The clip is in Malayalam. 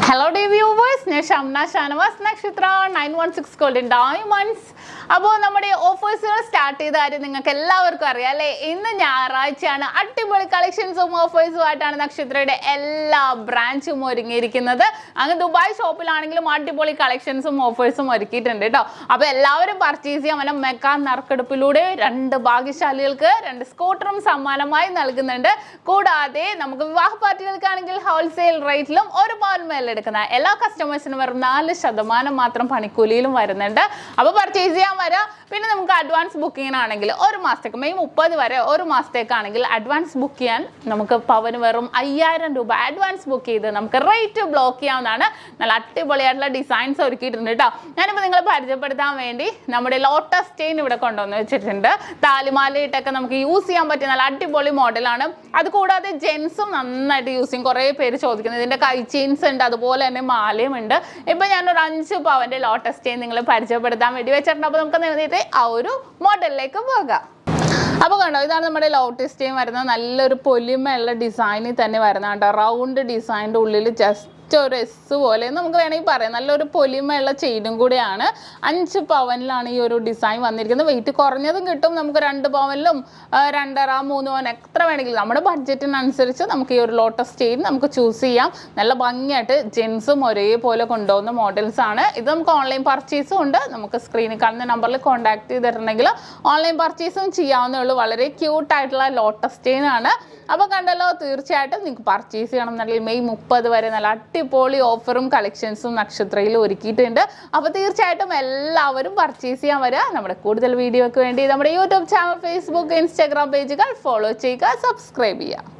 Hello dear viewers, SHAMNA Nakshathra 916 Golden Diamonds. അപ്പോൾ നമ്മുടെ ഓഫേഴ്സുകൾ സ്റ്റാർട്ട് ചെയ്ത കാര്യം നിങ്ങൾക്ക് എല്ലാവർക്കും അറിയാം അല്ലേ. ഇന്ന് ഞായറാഴ്ചയാണ്. അടിപൊളി കളക്ഷൻസും ഓഫേഴ്സുമായിട്ടാണ് നക്ഷത്രയുടെ എല്ലാ ബ്രാഞ്ചും ഒരുങ്ങിയിരിക്കുന്നത്. അങ്ങ് ദുബായ് ഷോപ്പിലാണെങ്കിലും അടിപൊളി കളക്ഷൻസും ഓഫേഴ്സും ഒരുക്കിയിട്ടുണ്ട് കേട്ടോ. അപ്പോൾ എല്ലാവരും പർച്ചേസ് ചെയ്യാൻ വന്ന മെഗാ നറുക്കെടുപ്പിലൂടെ 2 ഭാഗ്യശാലികൾക്ക് 2 സ്കൂട്ടറും സമ്മാനമായി നൽകുന്നുണ്ട്. കൂടാതെ നമുക്ക് വിവാഹ പാർട്ടികൾക്കാണെങ്കിൽ ഹോൾസെയിൽ റേറ്റിലും 1 പവൻ മേൽ എടുക്കുന്ന എല്ലാ കസ്റ്റമേഴ്സിനും വെറും 4% മാത്രം പണിക്കൂലിയിലും വരുന്നുണ്ട്. അപ്പോൾ പർച്ചേസ് ചെയ്യാൻ വരാം. പിന്നെ നമുക്ക് അഡ്വാൻസ് ബുക്കിങ്ങിനാണെങ്കിൽ 1 മാസത്തേക്ക് മെയ് 30 വരെ 1 മാസത്തേക്കാണെങ്കിൽ അഡ്വാൻസ് ബുക്ക് ചെയ്യാൻ നമുക്ക് പവന് വെറും 5000 രൂപ അഡ്വാൻസ് ബുക്ക് ചെയ്ത് നമുക്ക് റേറ്റ് ബ്ലോക്ക് ചെയ്യാവുന്നതാണ്. നല്ല അടിപൊളിയായിട്ടുള്ള ഡിസൈൻസ് ഒരുക്കിയിട്ടുണ്ട് കേട്ടോ. ഞാനിപ്പോൾ നിങ്ങളെ പരിചയപ്പെടുത്താൻ വേണ്ടി നമ്മുടെ ലോട്ടസ് ചെയിൻ ഇവിടെ കൊണ്ടുവന്ന് വെച്ചിട്ടുണ്ട്. താലിമാലയിട്ടൊക്കെ നമുക്ക് യൂസ് ചെയ്യാൻ പറ്റിയ നല്ല അടിപൊളി മോഡലാണ്. അതുകൂടാതെ ജെൻസും നന്നായിട്ട് യൂസ് ചെയ്യും. കുറേ പേര് ചോദിക്കുന്നത് ഇതിൻ്റെ കൈ ചെയിൻസ് ഉണ്ട്, അതുപോലെ തന്നെ മാലയും ഉണ്ട്. ഇപ്പം ഞാനൊരു 5 പവൻ്റെ ലോട്ടസ് ചെയിൻ നിങ്ങളെ പരിചയപ്പെടുത്താൻ വേണ്ടി വെച്ചിട്ടുണ്ട്. അപ്പോൾ നമുക്ക് നേരിട്ട് ആ ഒരു മോഡലിലേക്ക് പോകാം. അപ്പോൾ കണ്ടോ, ഇതാണ് നമ്മുടെ ലോട്ടസ് ചെയിൻ വരുന്നത്. നല്ലൊരു പൊലിമയുള്ള ഡിസൈനിൽ തന്നെ വരുന്ന കേട്ടോ. റൗണ്ട് ഡിസൈൻ്റെ ഉള്ളിൽ ജസ്റ്റ് ഒരു എസ് പോലെ നമുക്ക് വേണമെങ്കിൽ പറയാം. നല്ലൊരു പൊലിമയുള്ള ചെയിനും കൂടെയാണ്. 5 പവനിലാണ് ഈ ഒരു ഡിസൈൻ വന്നിരിക്കുന്നത്. വെയിറ്റ് കുറഞ്ഞതും കിട്ടും. നമുക്ക് 2 പവനിലും 2.5 3 പവൻ എത്ര വേണമെങ്കിലും നമ്മുടെ ബഡ്ജറ്റിനനുസരിച്ച് നമുക്ക് ഈ ഒരു ലോട്ടസ് ചെയിൻ നമുക്ക് ചൂസ് ചെയ്യാം. നല്ല ഭംഗിയായിട്ട് ജെൻസും ഒരേപോലെ കൊണ്ടുപോകുന്ന മോഡൽസ് ആണ്. ഇത് നമുക്ക് ഓൺലൈൻ പർച്ചേസും ഉണ്ട്. നമുക്ക് സ്ക്രീനിൽ കാണുന്ന നമ്പറിൽ കോൺടാക്ട് ചെയ്തിട്ടുണ്ടെങ്കിൽ ഓൺലൈൻ പർച്ചേസും ചെയ്യാവുന്നേ ഉള്ളൂ. വളരെ ക്യൂട്ടായിട്ടുള്ള ലോട്ടസ് ചെയിൻ ആണ്. അപ്പോൾ കണ്ടല്ലോ, തീർച്ചയായിട്ടും നിങ്ങൾക്ക് പർച്ചേസ് ചെയ്യണം എന്നുണ്ടെങ്കിൽ മെയ് 30 വരെ നല്ല അടിപൊളി ഓഫറും കളക്ഷൻസും നക്ഷത്രയിൽ ഒരുക്കിയിട്ടുണ്ട്. അപ്പോൾ തീർച്ചയായിട്ടും എല്ലാവരും പർച്ചേസ് ചെയ്യാൻ വരിക. നമ്മുടെ കൂടുതൽ വീഡിയോയ്ക്ക് വേണ്ടി നമ്മുടെ യൂട്യൂബ് ചാനൽ, ഫേസ്ബുക്ക്, ഇൻസ്റ്റാഗ്രാം പേജുകൾ ഫോളോ ചെയ്യുക, സബ്സ്ക്രൈബ് ചെയ്യുക.